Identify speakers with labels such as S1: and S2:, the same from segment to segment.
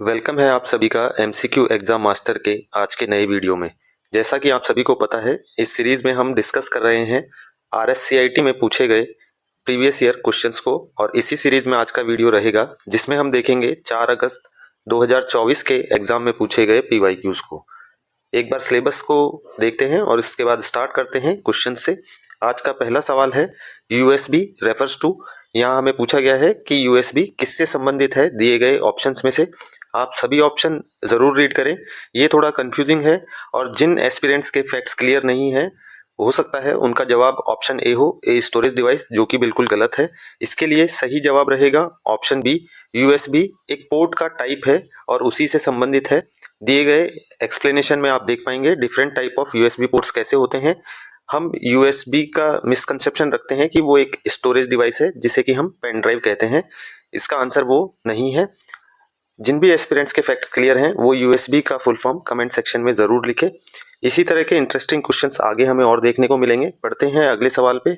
S1: Welcome है आप सभी का एमसीक्यू एग्जाम मास्टर के आज के नए वीडियो में। जैसा कि आप सभी को पता है, इस सीरीज में हम डिस्कस कर रहे हैं आरएससीआईटी में पूछे गए प्रीवियस ईयर क्वेश्चंस को। और इसी सीरीज में आज का वीडियो रहेगा जिसमें हम देखेंगे 4 अगस्त 2024 के एग्जाम में पूछे गए पीवाईक्यूज को। एक बार सिलेबस को देखते हैं और इसके बाद स्टार्ट करते हैं क्वेश्चन से। आज का पहला सवाल है यूएसबी रेफर्स टू। यहाँ हमें पूछा गया है कि यूएसबी किससे संबंधित है दिए गए ऑप्शंस में से। आप सभी ऑप्शन जरूर रीड करें, ये थोड़ा कंफ्यूजिंग है और जिन एस्पिरेंट्स के फैक्ट्स क्लियर नहीं है हो सकता है उनका जवाब ऑप्शन ए हो, ए स्टोरेज डिवाइस, जो कि बिल्कुल गलत है। इसके लिए सही जवाब रहेगा ऑप्शन बी, यूएसबी एक पोर्ट का टाइप है और उसी से संबंधित है। दिए गए एक्सप्लेनेशन में आप देख पाएंगे different type of USB ports कैसे होते हैं। हम यूएसबी का मिसकंसेप्शन रखते हैं कि वो एक स्टोरेज डिवाइस है जिसे कि हम पेन ड्राइव कहते हैं। इसका आंसर वो नहीं है। जिन भी एस्पिरेंट्स के फैक्ट्स क्लियर हैं वो यूएसबी का फुल फॉर्म कमेंट सेक्शन में जरूर लिखें। इसी तरह के इंटरेस्टिंग क्वेश्चंस आगे हमें और देखने को मिलेंगे। पढ़ते हैं अगले सवाल पे,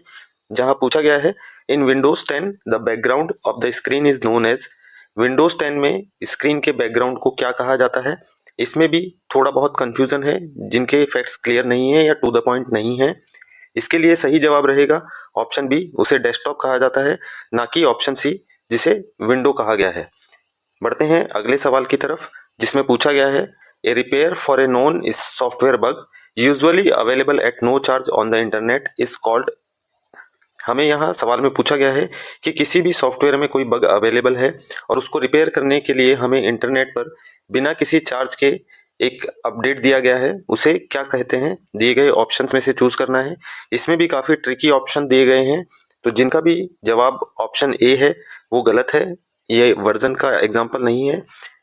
S1: जहां पूछा गया है in Windows 10 the background of the screen is known as. Windows 10 में स्क्रीन के बैकग्राउंड को क्या कहा जाता है। इसमें भी थोड़ा बहुत कंफ्यूजन है, जिनके फैक्ट्स क्लियर नहीं है या टू द पॉइंट नहीं है। इसके लिए सही जवाब रहेगा ऑप्शन बी, उसे डेस्कटॉप कहा जाता है, ना कि ऑप्शन सी जिसे विंडो कहा गया है। बढ़ते हैं अगले सवाल की तरफ, जिसमें पूछा गया है a repair for a known software bug usually available at no charge on the internet is called. हमें यहाँ सवाल में पूछा गया है कि किसी भी सॉफ्टवेयर में कोई बग अवेलेबल है और उसको रिपेयर करने के लिए हमें इंटरनेट पर बिना किसी चार्ज के एक अपडेट दिया गया है, उसे क्या कहते हैं। दिए गए ऑप्शंस में से चूज करना है। इसमें भी काफी ट्रिकी ऑप्शन दिए गए हैं, तो जिनका भी जवाब ऑप्शन ए है वो गलत है। ये वर्जन का एग्जाम्पल नहीं है।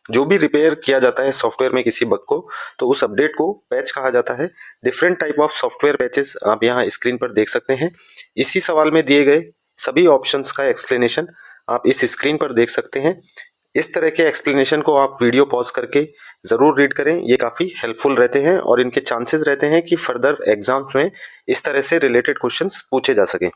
S1: जो भी रिपेयर किया जाता है सॉफ्टवेयर में किसी बग को, तो उस अपडेट को पैच कहा जाता है। Different type of software patches आप यहाँ स्क्रीन पर देख सकते हैं। इसी सवाल में दिए गए सभी ऑप्शंस का एक्सप्लेनेशन आप इस स्क्रीन पर देख सकते हैं। इस तरह के एक्सप्लेनेशन को आप वीडियो पॉज करके जरूर रीड करें, ये काफी हेल्पफुल रहते हैं और इनके चांसेस रहते हैं कि फर्दर एग्जाम्स में इस तरह से रिलेटेड क्वेश्चंस पूछे जा सके।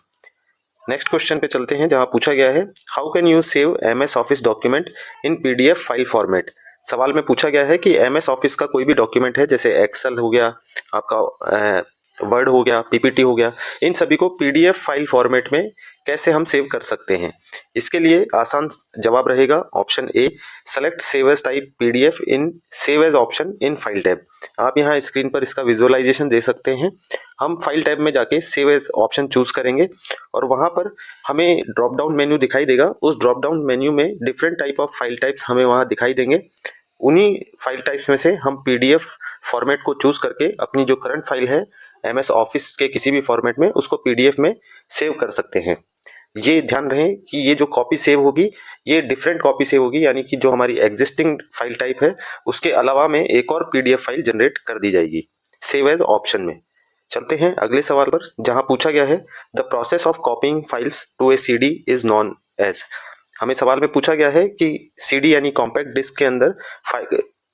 S1: नेक्स्ट क्वेश्चन पे चलते हैं, जहां पूछा गया है how can you save MS office document in PDF file format. सवाल में पूछा गया है कि एमएस ऑफिस का कोई भी डॉक्यूमेंट है, जैसे एक्सेल हो गया, आपका वर्ड हो गया, पीपीटी हो गया, इन सभी को पीडीएफ फाइल फॉर्मेट में कैसे हम सेव कर सकते हैं। इसके लिए आसान जवाब रहेगा option A, select save as type PDF in save as option in file tab. आप यहाँ स्क्रीन पर इसका विजुअलाइजेशन दे सकते हैं। हम फाइल टैब में जाके सेव एज ऑप्शन चूज करेंगे और वहां पर हमें ड्रॉप डाउन मेन्यू दिखाई देगा। उस ड्रॉप डाउन मेन्यू में different type of file types हमें वहां दिखाई देंगे। उन्हीं फाइल टाइप्स में से हम पीडीएफ फॉर्मेट को चूज करके अपनी जो करंट फाइल है एमएस ऑफिस के किसी भी फॉर्मेट में, उसको पीडीएफ में सेव कर सकते हैं। ये ध्यान रहे कि ये जो कॉपी सेव होगी ये डिफरेंट कॉपी सेव होगी, यानी कि जो हमारी एग्जिस्टिंग फाइल टाइप है उसके अलावा में एक और पीडीएफ फाइल जनरेट कर दी जाएगी सेव एज ऑप्शन में। चलते हैं अगले सवाल पर, जहां पूछा गया है the process of copying files to a CD is known as. हमें सवाल में पूछा गया है कि सीडी यानी कॉम्पैक्ट डिस्क के अंदर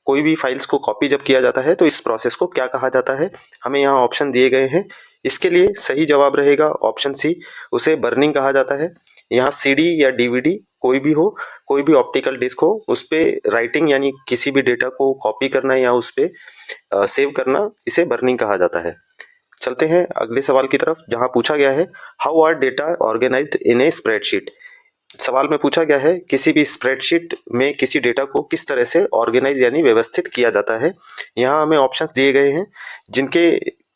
S1: कोई भी फाइल्स को कॉपी जब किया जाता है तो इस प्रोसेस को क्या कहा जाता है। हमें यहाँ ऑप्शन दिए गए हैं। इसके लिए सही जवाब रहेगा ऑप्शन सी, उसे बर्निंग कहा जाता है। यहाँ सीडी या डीवीडी कोई भी हो, कोई भी ऑप्टिकल डिस्क हो, उस पर राइटिंग यानी किसी भी डेटा को कॉपी करना या उस पर सेव करना, इसे बर्निंग कहा जाता है। चलते हैं अगले सवाल की तरफ, जहां पूछा गया है how are data organized in a spreadsheet. सवाल में पूछा गया है किसी भी स्प्रेडशीट में किसी डेटा को किस तरह से ऑर्गेनाइज यानी व्यवस्थित किया जाता है। यहाँ हमें ऑप्शंस दिए गए हैं। जिनके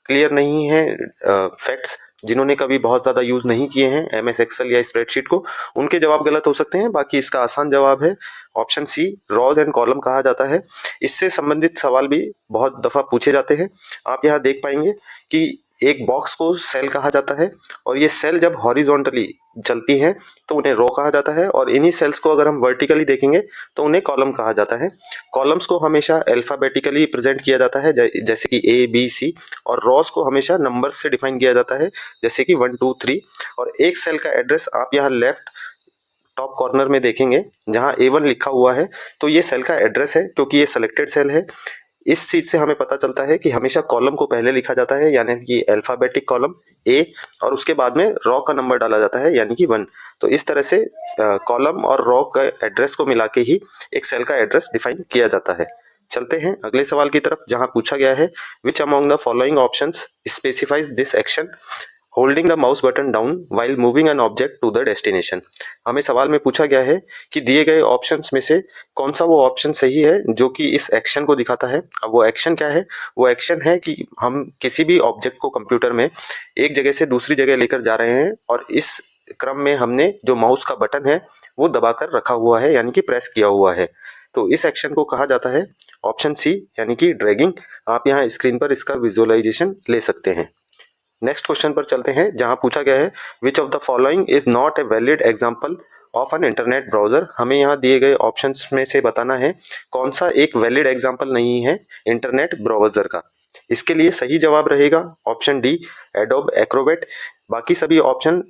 S1: क्लियर नहीं है फैक्ट्स, जिन्होंने कभी बहुत ज़्यादा यूज़ नहीं किए हैं एमएस एक्सेल या स्प्रेडशीट को, उनके जवाब गलत हो सकते हैं। बाकी इसका आसान जवाब है option C, rows and column कहा जाता है। इससे संबंधित सवाल भी बहुत दफ़ा पूछे जाते हैं। आप यहाँ देख पाएंगे कि एक बॉक्स को सेल कहा जाता है और ये सेल जब हॉरिजॉन्टली चलती हैं तो उन्हें रो कहा जाता है, और इन्हीं सेल्स को अगर हम वर्टिकली देखेंगे तो उन्हें कॉलम कहा जाता है। कॉलम्स को हमेशा अल्फाबेटिकली प्रेजेंट किया जाता है, जैसे कि ए बी सी, और रॉस को हमेशा नंबर से डिफाइन किया जाता है, जैसे कि 1 2 3। और एक सेल का एड्रेस आप यहाँ लेफ्ट टॉप कॉर्नर में देखेंगे जहां A1 लिखा हुआ है, तो ये सेल का एड्रेस है क्योंकि ये सिलेक्टेड सेल है। इस चीज से हमें पता चलता है कि हमेशा कॉलम को पहले लिखा जाता है यानी कि अल्फाबेटिक कॉलम ए, और उसके बाद में रॉ का नंबर डाला जाता है यानी कि 1। तो इस तरह से कॉलम और रॉ का एड्रेस को मिला के ही एक सेल का एड्रेस डिफाइन किया जाता है। चलते हैं अगले सवाल की तरफ, जहां पूछा गया है which among the following options specifies this action holding the mouse button down while moving an object to the destination. हमें सवाल में पूछा गया है कि दिए गए ऑप्शंस में से कौन सा वो ऑप्शन सही है जो कि इस एक्शन को दिखाता है। अब वो एक्शन क्या है? वो एक्शन है कि हम किसी भी ऑब्जेक्ट को कंप्यूटर में एक जगह से दूसरी जगह लेकर जा रहे हैं और इस क्रम में हमने जो माउस का बटन है वो दबाकर रखा हुआ है यानी कि प्रेस किया हुआ है। तो इस एक्शन को कहा जाता है ऑप्शन सी यानी कि ड्रैगिंग। आप यहाँ स्क्रीन पर इसका विजुअलाइजेशन ले सकते हैं। नेक्स्ट क्वेश्चन पर चलते हैं, जहां पूछा गया है which of the following is not a valid example of an internet browser. हमें यहाँ दिए गए ऑप्शंस में से बताना है कौन सा एक वैलिड एग्जांपल नहीं है इंटरनेट ब्राउजर का। इसके लिए सही जवाब रहेगा ऑप्शन डी एडोब एक्रोबैट। बाकी सभी ऑप्शन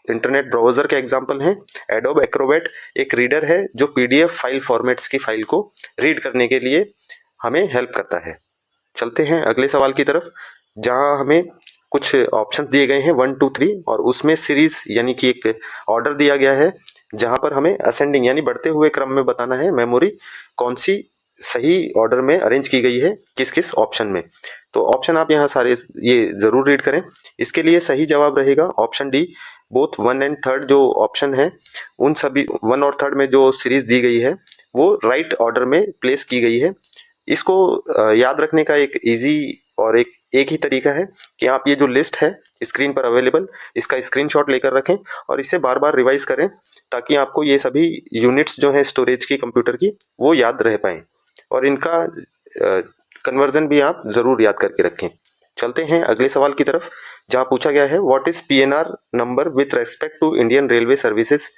S1: इंटरनेट ब्राउजर के एग्जाम्पल हैं। एडोब एक्रोबैट एक रीडर है जो पीडीएफ फाइल फॉर्मेट्स की फाइल को रीड करने के लिए हमें हेल्प करता है। चलते हैं अगले सवाल की तरफ, जहां हमें कुछ ऑप्शन दिए गए हैं 1 2 3 और उसमें सीरीज यानी कि एक ऑर्डर दिया गया है जहां पर हमें असेंडिंग यानी बढ़ते हुए क्रम में बताना है मेमोरी कौन सी सही ऑर्डर में अरेंज की गई है किस किस ऑप्शन में। तो ऑप्शन आप यहाँ सारे ये जरूर रीड करें। इसके लिए सही जवाब रहेगा ऑप्शन डी बोथ 1 एंड 3 जो ऑप्शन है उन सभी 1 और 3 में जो सीरीज दी गई है वो राइट ऑर्डर में प्लेस की गई है। इसको याद रखने का एक इजी और एक ही तरीका है कि आप ये जो लिस्ट है स्क्रीन पर अवेलेबल इसका स्क्रीनशॉट लेकर रखें और इसे बार बार रिवाइज करें ताकि आपको ये सभी यूनिट्स जो है स्टोरेज की कंप्यूटर की वो याद रह पाए और इनका कन्वर्जन भी आप जरूर याद करके रखें। चलते हैं अगले सवाल की तरफ, जहां पूछा गया है what is PNR number with respect to Indian railway services.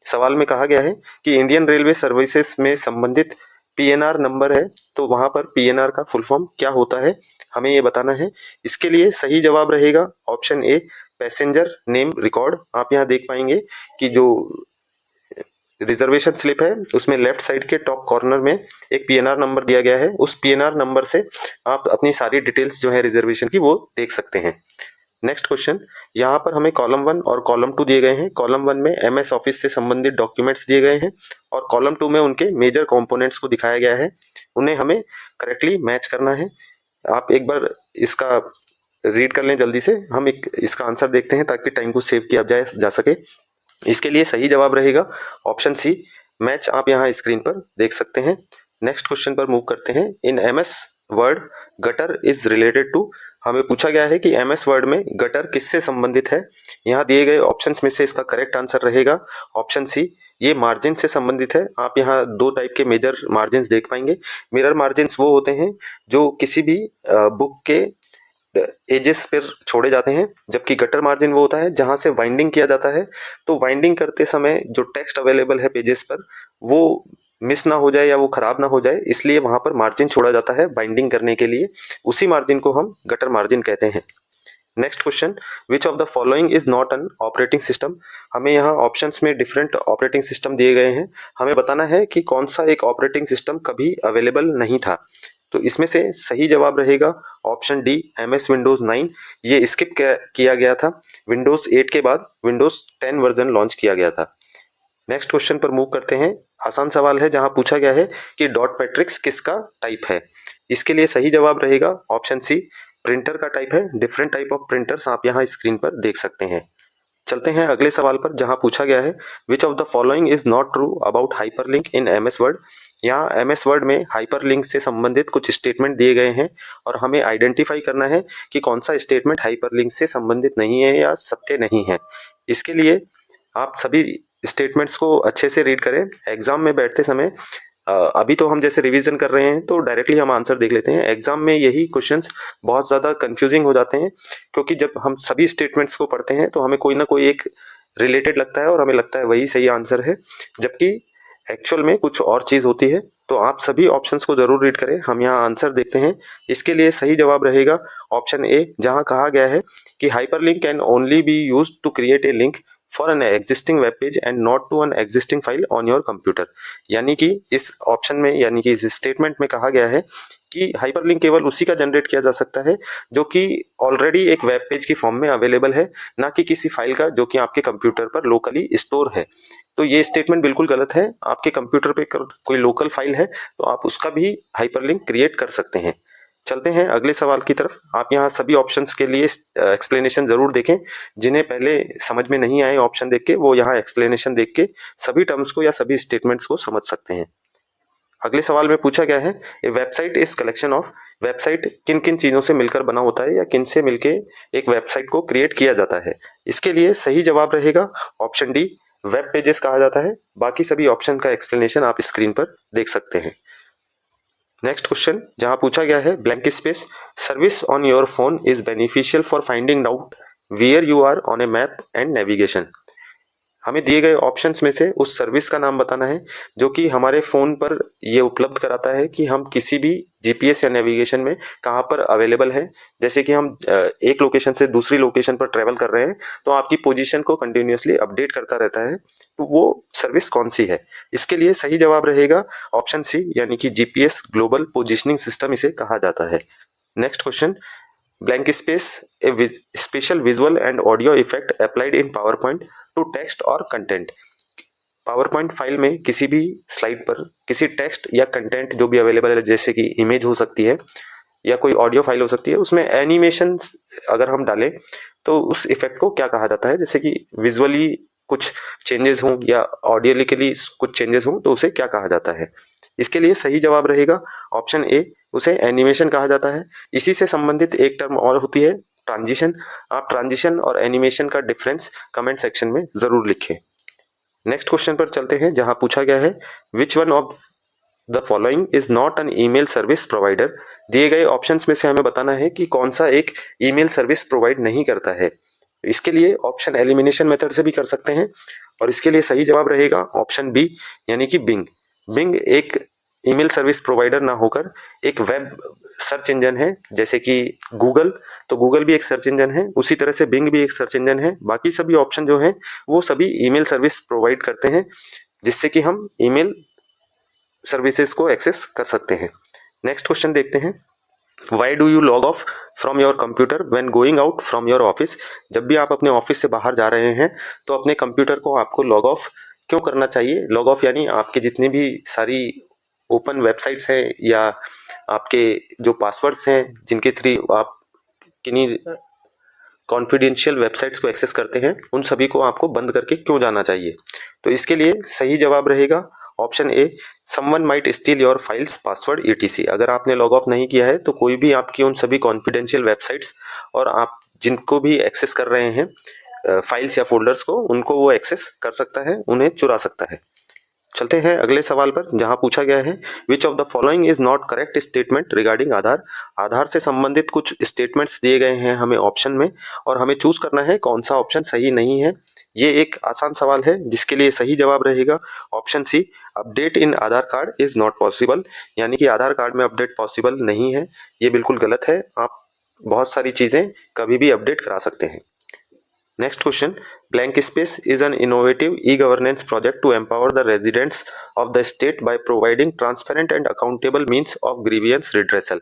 S1: सवाल में कहा गया है कि इंडियन रेलवे सर्विसेज में संबंधित पीएनआर नंबर है, तो वहां पर पीएनआर का फुल फॉर्म क्या होता है हमें ये बताना है। इसके लिए सही जवाब रहेगा option a passenger name record. आप यहाँ देख पाएंगे कि जो रिजर्वेशन स्लिप है उसमें लेफ्ट साइड के टॉप कॉर्नर में एक पीएनआर नंबर दिया गया है। उस पीएनआर नंबर से आप अपनी सारी डिटेल्स जो है रिजर्वेशन की वो देख सकते हैं। नेक्स्ट क्वेश्चन, यहाँ पर हमें कॉलम 1 और कॉलम 2 दिए गए हैं। कॉलम 1 में एमएस ऑफिस से संबंधित डॉक्यूमेंट्स दिए गए हैं और कॉलम 2 में उनके मेजर कंपोनेंट्स को दिखाया गया है, उन्हें हमें करेक्टली मैच करना है। आप एक बार इसका रीड कर लें जल्दी से, हम इसका आंसर देखते हैं ताकि टाइम को सेव किया जा सके। इसके लिए सही जवाब रहेगा ऑप्शन सी मैच। आप यहाँ स्क्रीन पर देख सकते हैं। नेक्स्ट क्वेश्चन पर मूव करते हैं। In MS Word gutter is related to. हमें पूछा गया है कि एमएस वर्ड में गटर किससे संबंधित है। यहाँ दिए गए ऑप्शंस में से इसका करेक्ट आंसर रहेगा ऑप्शन सी, ये मार्जिन से संबंधित है। आप यहाँ 2 टाइप के मेजर मार्जिन देख पाएंगे। मिरर मार्जिन वो होते हैं जो किसी भी बुक के एजेस पर छोड़े जाते हैं, जबकि गटर मार्जिन वो होता है जहां से वाइंडिंग किया जाता है। तो वाइंडिंग करते समय जो टेक्स्ट अवेलेबल है पेजेस पर वो मिस ना हो जाए या वो खराब ना हो जाए, इसलिए वहां पर मार्जिन छोड़ा जाता है बाइंडिंग करने के लिए। उसी मार्जिन को हम गटर मार्जिन कहते हैं। Next question, which of the following is not an operating system. हमें यहाँ ऑप्शंस में डिफरेंट ऑपरेटिंग सिस्टम दिए गए हैं, हमें बताना है कि कौन सा एक ऑपरेटिंग सिस्टम कभी अवेलेबल नहीं था। तो इसमें से सही जवाब रहेगा ऑप्शन डी एमएस विंडोज 9। ये स्किप किया गया था, विंडोज 8 के बाद विंडोज 10 वर्जन लॉन्च किया गया था। नेक्स्ट क्वेश्चन पर मूव करते हैं। आसान सवाल है जहां पूछा गया है कि डॉट मैट्रिक्स किसका टाइप है। इसके लिए सही जवाब रहेगा ऑप्शन सी प्रिंटर का टाइप है। डिफरेंट टाइप ऑफ प्रिंटर्स आप यहाँ स्क्रीन पर देख सकते हैं। चलते हैं अगले सवाल पर, जहां पूछा गया है which of the following is not true about hyperlink in MS word. यहाँ एमएस वर्ड में हाइपरलिंक से संबंधित कुछ स्टेटमेंट दिए गए हैं और हमें आइडेंटिफाई करना है कि कौन सा स्टेटमेंट हाइपरलिंक से संबंधित नहीं है या सत्य नहीं है। इसके लिए आप सभी स्टेटमेंट्स को अच्छे से रीड करें। एग्जाम में बैठते समय अभी तो हम जैसे रिवीजन कर रहे हैं तो डायरेक्टली हम आंसर देख लेते हैं। एग्जाम में यही क्वेश्चंस बहुत ज़्यादा कंफ्यूजिंग हो जाते हैं, क्योंकि जब हम सभी स्टेटमेंट्स को पढ़ते हैं तो हमें कोई ना कोई एक रिलेटेड लगता है और हमें लगता है वही सही आंसर है, जबकि एक्चुअल में कुछ और चीज़ होती है। तो आप सभी ऑप्शंस को जरूर रीड करें। हम यहाँ आंसर देखते हैं। इसके लिए सही जवाब रहेगा ऑप्शन ए, जहाँ कहा गया है कि hyperlink can only be used to create a link for an existing web page and not to an existing file on your computer. यानी कि इस ऑप्शन में यानी कि इस स्टेटमेंट में कहा गया है कि हाइपरलिंक केवल उसी का जनरेट किया जा सकता है जो कि ऑलरेडी एक वेब पेज की फॉर्म में अवेलेबल है, ना कि किसी फाइल का जो कि आपके कंप्यूटर पर लोकली स्टोर है। तो ये स्टेटमेंट बिल्कुल गलत है। आपके कंप्यूटर पे कोई लोकल फाइल है तो आप उसका भी हाइपरलिंक क्रिएट कर सकते हैं। चलते हैं अगले सवाल की तरफ। आप यहाँ सभी ऑप्शंस के लिए एक्सप्लेनेशन जरूर देखें। जिन्हें पहले समझ में नहीं आए ऑप्शन देख के, वो यहाँ एक्सप्लेनेशन देख के सभी टर्म्स को या सभी स्टेटमेंट्स को समझ सकते हैं। अगले सवाल में पूछा गया है, a website is collection of. Website किन किन चीजों से मिलकर बना होता है या किन से मिलके एक वेबसाइट को क्रिएट किया जाता है। इसके लिए सही जवाब रहेगा ऑप्शन डी, वेब पेजेस कहा जाता है। बाकी सभी ऑप्शन का एक्सप्लेनेशन आप स्क्रीन पर देख सकते हैं। नेक्स्ट क्वेश्चन जहां पूछा गया है, blank space, service on your phone is beneficial for finding out where you are on a map and navigation. हमें दिए गए ऑप्शंस में से उस सर्विस का नाम बताना है जो कि हमारे फ़ोन पर ये उपलब्ध कराता है कि हम किसी भी जीपीएस या नेविगेशन में कहाँ पर अवेलेबल हैं। जैसे कि हम एक लोकेशन से दूसरी लोकेशन पर ट्रेवल कर रहे हैं तो आपकी पोजीशन को कंटिन्यूअसली अपडेट करता रहता है, तो वो सर्विस कौन सी है। इसके लिए सही जवाब रहेगा ऑप्शन सी, यानी कि जीपीएस ग्लोबल पोजिशनिंग सिस्टम इसे कहा जाता है। Next question, blank space, a special visual and audio effect applied in PowerPoint to text or content। Power point file में किसी भी स्लाइड पर किसी टेक्स्ट या कंटेंट जो भी अवेलेबल है, जैसे कि इमेज हो सकती है या कोई ऑडियो फाइल हो सकती है, उसमें एनिमेशन अगर हम डालें तो उस इफेक्ट को क्या कहा जाता है। जैसे कि विजुअली कुछ चेंजेस हों या ऑडियलिकली कुछ चेंजेस हों तो उसे क्या कहा जाता है। इसके लिए सही जवाब रहेगा ऑप्शन ए, उसे एनिमेशन कहा जाता है। इसी से संबंधित एक टर्म और होती है ट्रांजिशन। आप ट्रांजिशन और एनिमेशन का डिफरेंस कमेंट सेक्शन में जरूर लिखें। नेक्स्ट क्वेश्चन पर चलते हैं जहां पूछा गया है, which one of the following is not an email service provider. दिए गए ऑप्शंस में से हमें बताना है कि कौन सा एक ईमेल सर्विस प्रोवाइड नहीं करता है। इसके लिए ऑप्शन एलिमिनेशन मेथड से भी कर सकते हैं और इसके लिए सही जवाब रहेगा ऑप्शन बी, यानी कि बिंग। बिंग एक ईमेल सर्विस प्रोवाइडर ना होकर एक वेब सर्च इंजन है। जैसे कि गूगल, तो गूगल भी एक सर्च इंजन है, उसी तरह से बिंग भी एक सर्च इंजन है। बाकी सभी ऑप्शन जो हैं वो सभी ईमेल सर्विस प्रोवाइड करते हैं, जिससे कि हम ईमेल सर्विसेज को एक्सेस कर सकते हैं। नेक्स्ट क्वेश्चन देखते हैं, why do you log of from your computer when going out from your office. जब भी आप अपने ऑफिस से बाहर जा रहे हैं तो अपने कंप्यूटर को आपको लॉग ऑफ क्यों करना चाहिए। लॉग ऑफ यानी आपके जितनी भी सारी ओपन वेबसाइट्स हैं या आपके जो पासवर्ड्स हैं जिनके थ्रू आप किन्हीं कॉन्फिडेंशियल वेबसाइट्स को एक्सेस करते हैं, उन सभी को आपको बंद करके क्यों जाना चाहिए। तो इसके लिए सही जवाब रहेगा option A, someone might steel your files password etc. अगर आपने लॉग ऑफ नहीं किया है तो कोई भी आपकी उन सभी कॉन्फिडेंशियल वेबसाइट्स और आप जिनको भी एक्सेस कर रहे हैं फाइल्स या फोल्डर्स को, उनको वो एक्सेस कर सकता है, उन्हें चुरा सकता है। चलते हैं अगले सवाल पर जहां पूछा गया है, which of the following is not correct statement regarding Aadhaar. Aadhaar से संबंधित कुछ स्टेटमेंट्स दिए गए हैं हमें ऑप्शन में और हमें चूज करना है कौन सा ऑप्शन सही नहीं है। ये एक आसान सवाल है जिसके लिए सही जवाब रहेगा option C, update in Aadhaar card is not possible. यानी कि आधार कार्ड में अपडेट पॉसिबल नहीं है, ये बिल्कुल गलत है। आप बहुत सारी चीजें कभी भी अपडेट करा सकते हैं। Next question, blank space is an innovative e-governance project to empower the residents of the state by providing transparent and accountable means of grievance redressal।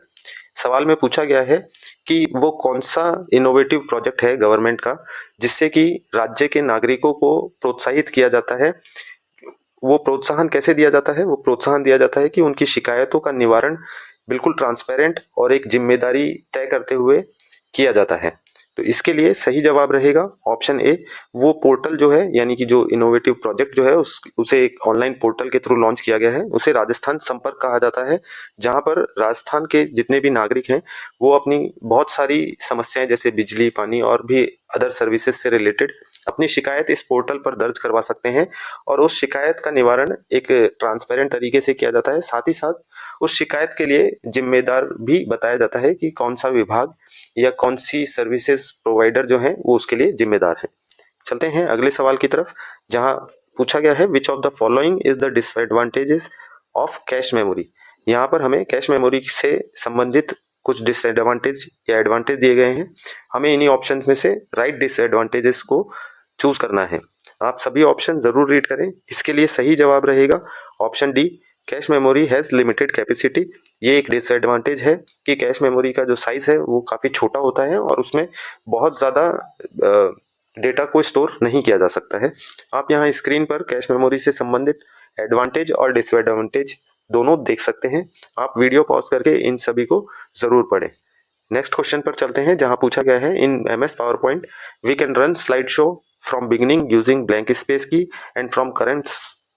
S1: सवाल में पूछा गया है कि वो कौन सा इनोवेटिव प्रोजेक्ट है गवर्नमेंट का जिससे कि राज्य के नागरिकों को प्रोत्साहित किया जाता है। वो प्रोत्साहन कैसे दिया जाता है? वो प्रोत्साहन दिया जाता है कि उनकी शिकायतों का निवारण बिल्कुल ट्रांसपेरेंट और एक जिम्मेदारी तय करते हुए किया जाता है। तो इसके लिए सही जवाब रहेगा ऑप्शन ए, वो पोर्टल जो है यानी कि जो इनोवेटिव प्रोजेक्ट जो है उसे एक ऑनलाइन पोर्टल के थ्रू लॉन्च किया गया है, उसे राजस्थान संपर्क कहा जाता है। जहां पर राजस्थान के जितने भी नागरिक हैं वो अपनी बहुत सारी समस्याएं जैसे बिजली, पानी और भी अदर सर्विसेज से रिलेटेड अपनी शिकायत इस पोर्टल पर दर्ज करवा सकते हैं और उस शिकायत का निवारण एक ट्रांसपेरेंट तरीके से किया जाता है। साथ ही साथ उस शिकायत के लिए जिम्मेदार भी बताया जाता है कि कौन सा विभाग या कौन सी सर्विसेज प्रोवाइडर जो है वो उसके लिए जिम्मेदार है। चलते हैं अगले सवाल की तरफ जहां पूछा गया है, which of the following is the disadvantages of cache memory. यहाँ पर हमें कैश मेमोरी से संबंधित कुछ डिसएडवांटेज या एडवांटेज दिए गए हैं। हमें इन्हीं ऑप्शन में से राइट डिसएडवांटेजेस को चूज करना है। आप सभी ऑप्शन जरूर रीड करें। इसके लिए सही जवाब रहेगा option D, cache memory has limited capacity. ये एक डिसएडवांटेज है कि कैश मेमोरी का जो साइज़ है वो काफ़ी छोटा होता है और उसमें बहुत ज़्यादा डेटा को स्टोर नहीं किया जा सकता है। आप यहाँ स्क्रीन पर कैश मेमोरी से संबंधित एडवांटेज और डिसएडवांटेज दोनों देख सकते हैं। आप वीडियो पॉज करके इन सभी को ज़रूर पढ़ें। नेक्स्ट क्वेश्चन पर चलते हैं, जहां पूछा गया है in MS PowerPoint we can run slide show from beginning using blank space key and from current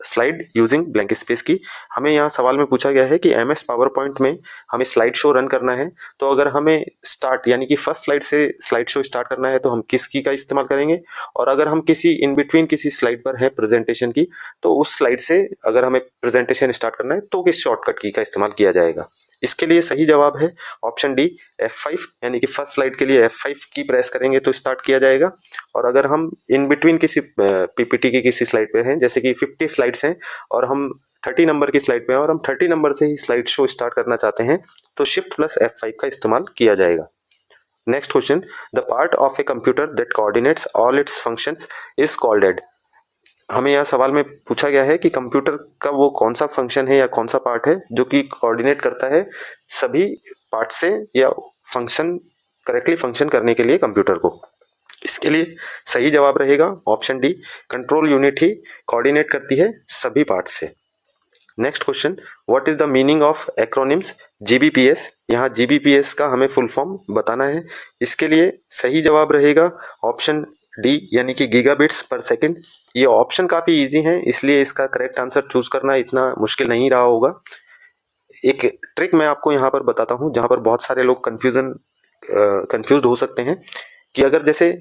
S1: slide using blank space key. हमें यहाँ सवाल में पूछा गया है कि MS पावर पॉइंट में हमें स्लाइड शो रन करना है, तो अगर हमें स्टार्ट यानी कि फर्स्ट स्लाइड से स्लाइड शो स्टार्ट करना है तो हम किस की का इस्तेमाल करेंगे, और अगर हम किसी इन बिटवीन किसी स्लाइड पर है प्रेजेंटेशन की तो उस स्लाइड से अगर हमें प्रेजेंटेशन स्टार्ट करना है तो किस शॉर्टकट की का इस्तेमाल किया जाएगा। इसके लिए सही जवाब है ऑप्शन डी F5, यानी कि फर्स्ट स्लाइड के लिए F5 की प्रेस करेंगे तो स्टार्ट किया जाएगा। और अगर हम इन बिटवीन किसी पीपीटी की किसी स्लाइड पे हैं, जैसे कि 50 स्लाइड्स हैं और हम 30 नंबर की स्लाइड पे हैं और हम 30 नंबर से ही स्लाइड शो स्टार्ट करना चाहते हैं, तो शिफ्ट प्लस F5 का इस्तेमाल किया जाएगा। Next question, the part of a computer that coordinates all its functions is called एड। हमें यहाँ सवाल में पूछा गया है कि कंप्यूटर का वो कौन सा फंक्शन है या कौन सा पार्ट है जो कि कोऑर्डिनेट करता है सभी पार्ट से या फंक्शन करेक्टली फंक्शन करने के लिए कंप्यूटर को। इसके लिए सही जवाब रहेगा ऑप्शन डी, कंट्रोल यूनिट ही कोऑर्डिनेट करती है सभी पार्ट से। Next question, what is the meaning of acronyms GBPS। यहाँ GBPS का हमें फुल फॉर्म बताना है। इसके लिए सही जवाब रहेगा ऑप्शन डी, यानी कि गीगाबिट्स पर सेकंड। ये ऑप्शन काफ़ी इजी है, इसलिए इसका करेक्ट आंसर चूज करना इतना मुश्किल नहीं रहा होगा। एक ट्रिक मैं आपको यहाँ पर बताता हूँ जहाँ पर बहुत सारे लोग कंफ्यूज हो सकते हैं कि अगर जैसे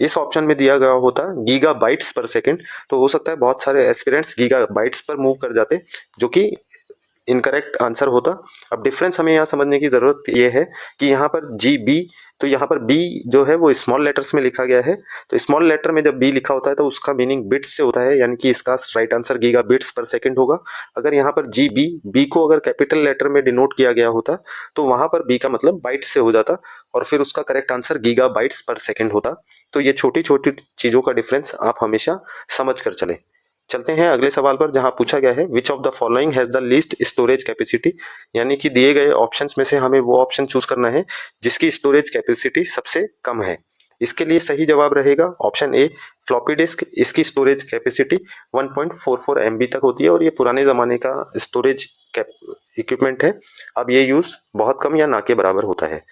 S1: इस ऑप्शन में दिया गया होता गीगाबाइट्स पर सेकंड, तो हो सकता है बहुत सारे एस्पिरेंट्स गीगाबाइट्स पर मूव कर जाते, जो कि इनकरेक्ट आंसर होता। अब डिफरेंस हमें यहाँ समझने की जरूरत ये है कि यहाँ पर GB, तो यहाँ पर B जो है वो स्मॉल लेटर्स में लिखा गया है, तो स्मॉल लेटर में जब B लिखा होता है तो उसका मीनिंग बिट्स से होता है, यानी कि इसका राइट आंसर गीगा बिट्स पर सेकंड होगा। अगर यहाँ पर B को अगर कैपिटल लेटर में डिनोट किया गया होता तो वहां पर B का मतलब बाइट्स से हो जाता और फिर उसका करेक्ट आंसर गीगा बाइट्स पर सेकंड होता। तो ये छोटी छोटी चीजों का डिफरेंस आप हमेशा समझ कर चले। चलते हैं अगले सवाल पर, जहां पूछा गया है which of the following has the least storage capacity. यानी कि दिए गए ऑप्शंस में से हमें वो ऑप्शन चूज करना है जिसकी स्टोरेज कैपेसिटी सबसे कम है। इसके लिए सही जवाब रहेगा ऑप्शन ए, फ्लॉपी डिस्क। इसकी स्टोरेज कैपेसिटी 1.44 MB तक होती है और ये पुराने जमाने का स्टोरेज इक्विपमेंट है। अब ये यूज बहुत कम या ना के बराबर होता है।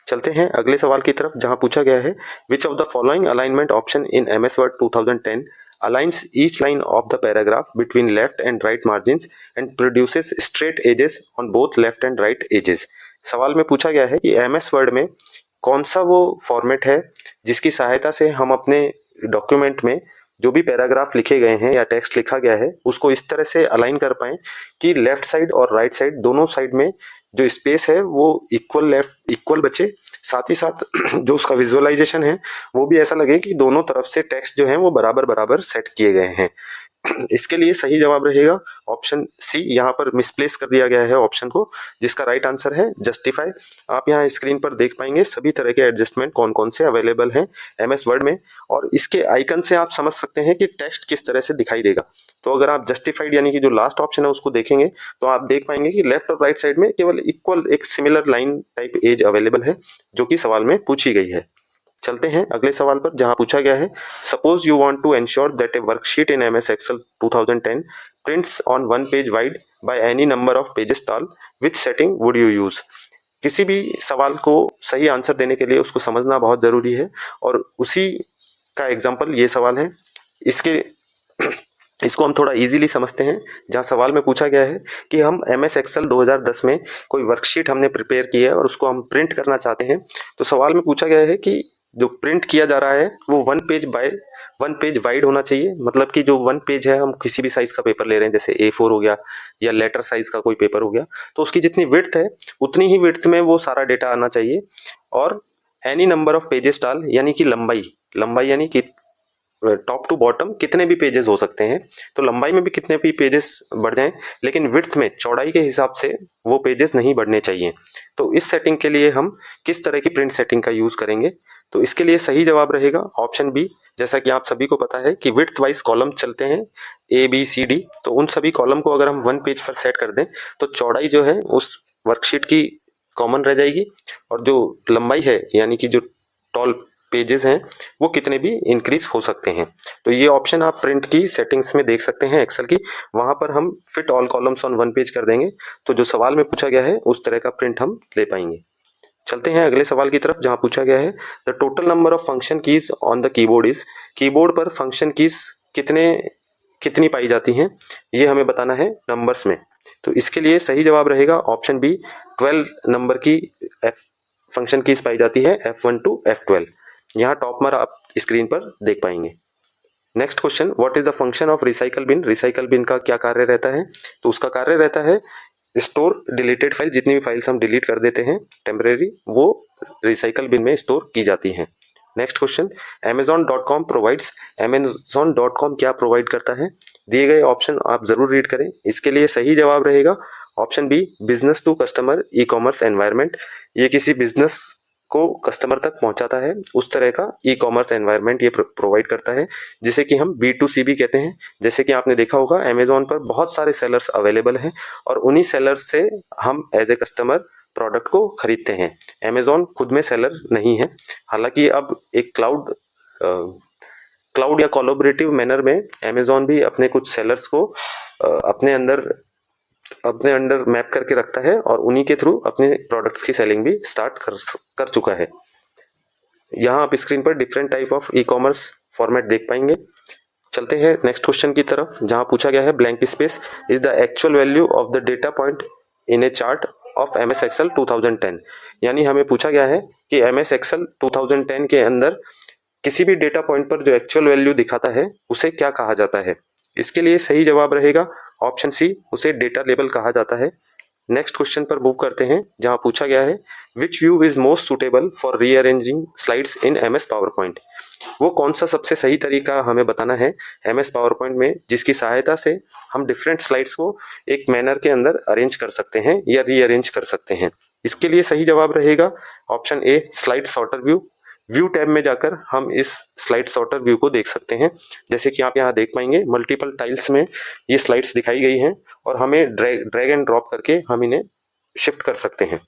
S1: चलते हैं अगले सवाल की तरफ, जहां पूछा गया है which of the following alignment option in MS Word 2010 aligns each line of the paragraph between left and right margins and produces straight edges on both left and right edges। सवाल में पूछा गया है कि MS Word में कौन सा वो फॉर्मेट है जिसकी सहायता से हम अपने डॉक्यूमेंट में जो भी पैराग्राफ लिखे गए हैं या टेक्स्ट लिखा गया है उसको इस तरह से अलाइन कर पाएं कि लेफ्ट साइड और राइट साइड दोनों साइड में जो स्पेस है वो इक्वल बचे, साथ ही साथ जो उसका विजुअलाइजेशन है वो भी ऐसा लगे कि दोनों तरफ से टेक्स्ट जो है वो बराबर बराबर सेट किए गए हैं। इसके लिए सही जवाब रहेगा ऑप्शन सी। यहाँ पर मिसप्लेस कर दिया गया है ऑप्शन को, जिसका राइट आंसर है जस्टिफाई। आप यहाँ स्क्रीन पर देख पाएंगे सभी तरह के एडजस्टमेंट कौन कौन से अवेलेबल हैं MS वर्ड में, और इसके आइकन से आप समझ सकते हैं कि टेक्स्ट किस तरह से दिखाई देगा। तो अगर आप जस्टिफाइड यानी कि जो लास्ट ऑप्शन है उसको देखेंगे तो आप देख पाएंगे कि लेफ्ट और राइट साइड में केवल इक्वल एक similar line type as available है जो कि सवाल में पूछी गई है। चलते हैं अगले सवाल पर, जहां पूछा गया है suppose you want to ensure that a worksheet in MS Excel 2010 prints on 1 page wide by any number of pages tall, which setting would you use. किसी भी सवाल को सही आंसर देने के लिए उसको समझना बहुत जरूरी है और उसी का एग्जाम्पल ये सवाल है। इसको हम थोड़ा इजीली समझते हैं, जहां सवाल में पूछा गया है कि हम MS Excel 2010 में कोई वर्कशीट हमने प्रिपेयर की है और उसको हम प्रिंट करना चाहते हैं। तो सवाल में पूछा गया है कि जो प्रिंट किया जा रहा है वो 1 पेज बाय 1 पेज वाइड होना चाहिए, मतलब कि जो 1 पेज है हम किसी भी साइज का पेपर ले रहे हैं जैसे A4 हो गया या लेटर साइज का कोई पेपर हो गया, तो उसकी जितनी विड्थ है उतनी ही विड्थ में वो सारा डेटा आना चाहिए। और एनी नंबर ऑफ पेजेस टाल यानी कि लंबाई यानी कि टॉप टू बॉटम कितने भी पेजेस हो सकते हैं, तो लंबाई में भी कितने भी पेजेस बढ़ जाएं, लेकिन विड्थ में चौड़ाई के हिसाब से वो पेजेस नहीं बढ़ने चाहिए। तो इस सेटिंग के लिए हम किस तरह की प्रिंट सेटिंग का यूज करेंगे, तो इसके लिए सही जवाब रहेगा ऑप्शन बी। जैसा कि आप सभी को पता है कि विड्थ वाइज कॉलम चलते हैं ए बी सी डी, तो उन सभी कॉलम को अगर हम वन पेज पर सेट कर दें तो चौड़ाई जो है उस वर्कशीट की कॉमन रह जाएगी, और जो लंबाई है यानी कि जो टॉल पेजेस हैं वो कितने भी इंक्रीज हो सकते हैं। तो ये ऑप्शन आप प्रिंट की सेटिंग्स में देख सकते हैं एक्सेल की, वहां पर हम fit all columns on one page कर देंगे तो जो सवाल में पूछा गया है उस तरह का प्रिंट हम ले पाएंगे। चलते हैं अगले सवाल की तरफ, जहां पूछा गया है the total number of function keys on the keyboard is. Keyboard पर फंक्शन कीज कितनी पाई जाती हैं, ये हमें बताना है नंबर्स में। तो इसके लिए सही जवाब रहेगा ऑप्शन बी, 12 नंबर की फंक्शन कीज पाई जाती है F1 to F12। यहाँ टॉप पर आप स्क्रीन पर देख पाएंगे। Next question, what is the function of recycle bin. Recycle bin का क्या कार्य रहता है, तो उसका कार्य रहता है स्टोर डिलीटेड फाइल। जितनी भी फाइल्स हम डिलीट कर देते हैं टेम्परेरी, वो रिसाइकल बिन में स्टोर की जाती हैं। Next question, Amazon.com provides. Amazon.com क्या प्रोवाइड करता है, दिए गए ऑप्शन आप जरूर रीड करें। इसके लिए सही जवाब रहेगा option B, business to customer e commerce environment. ये किसी बिजनेस को कस्टमर तक पहुंचाता है, उस तरह का ई कॉमर्स एनवायरमेंट ये प्रोवाइड करता है, जिसे कि हम B2C भी कहते हैं। जैसे कि आपने देखा होगा अमेजोन पर बहुत सारे सेलर्स अवेलेबल हैं और उन्हीं सेलर्स से हम एज ए कस्टमर प्रोडक्ट को खरीदते हैं। अमेजोन खुद में सेलर नहीं है, हालांकि अब एक क्लाउड या कोलैबोरेटिव मैनर में अमेजोन भी अपने कुछ सेलर्स को अपने अंडर मैप करके रखता है और उन्हीं के थ्रू अपने प्रोडक्ट्स की सेलिंग भी स्टार्ट कर चुका है। यहाँ आप स्क्रीन पर different type of e commerce format देख पाएंगे। चलते हैं नेक्स्ट क्वेश्चन की तरफ, जहाँ पूछा गया है blank space is the actual value of the data point in A chart of MS Excel 2010। यानी हमें पूछा गया है कि MS Excel 2010 के अंदर किसी भी डेटा पॉइंट पर जो एक्चुअल वैल्यू दिखाता है उसे क्या कहा जाता है। इसके लिए सही जवाब रहेगा ऑप्शन सी, उसे डेटा लेबल कहा जाता है। नेक्स्ट क्वेश्चन पर मूव करते हैं, जहां पूछा गया है which view is most suitable for rearranging slides in MS PowerPoint. वो कौन सा सबसे सही तरीका हमें बताना है MS पावर पॉइंट में, जिसकी सहायता से हम डिफरेंट स्लाइड्स को एक मैनर के अंदर अरेंज कर सकते हैं या रीअरेंज कर सकते हैं। इसके लिए सही जवाब रहेगा ऑप्शन ए, slide sorter view. View tab में जाकर हम इस स्लाइड सॉर्टर व्यू को देख सकते हैं। जैसे कि आप यहाँ देख पाएंगे मल्टीपल टाइल्स में ये स्लाइड्स दिखाई गई हैं और हमें ड्रैग एंड ड्रॉप करके हम इन्हें शिफ्ट कर सकते हैं।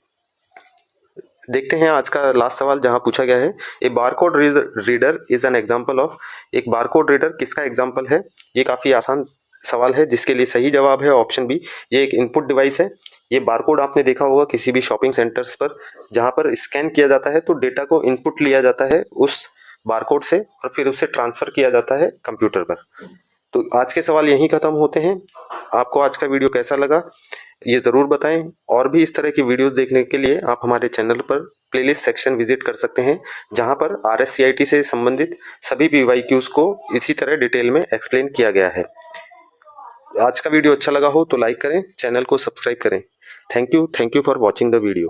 S1: देखते हैं आज का लास्ट सवाल, जहां पूछा गया है a barcode reader is an example of. एक बारकोड रीडर किसका एग्जांपल है, ये काफी आसान सवाल है, जिसके लिए सही जवाब है ऑप्शन बी, ये एक इनपुट डिवाइस है। ये बारकोड आपने देखा होगा किसी भी शॉपिंग सेंटर्स पर, जहां पर स्कैन किया जाता है तो डेटा को इनपुट लिया जाता है उस बारकोड से और फिर उसे ट्रांसफर किया जाता है कंप्यूटर पर। तो आज के सवाल यहीं खत्म होते हैं। आपको आज का वीडियो कैसा लगा ये ज़रूर बताएं, और भी इस तरह की वीडियोस देखने के लिए आप हमारे चैनल पर प्लेलिस्ट सेक्शन विजिट कर सकते हैं, जहां पर RSCIT से संबंधित सभी PYQs को इसी तरह डिटेल में एक्सप्लेन किया गया है। आज का वीडियो अच्छा लगा हो तो लाइक करें, चैनल को सब्सक्राइब करें। Thank you for watching the video.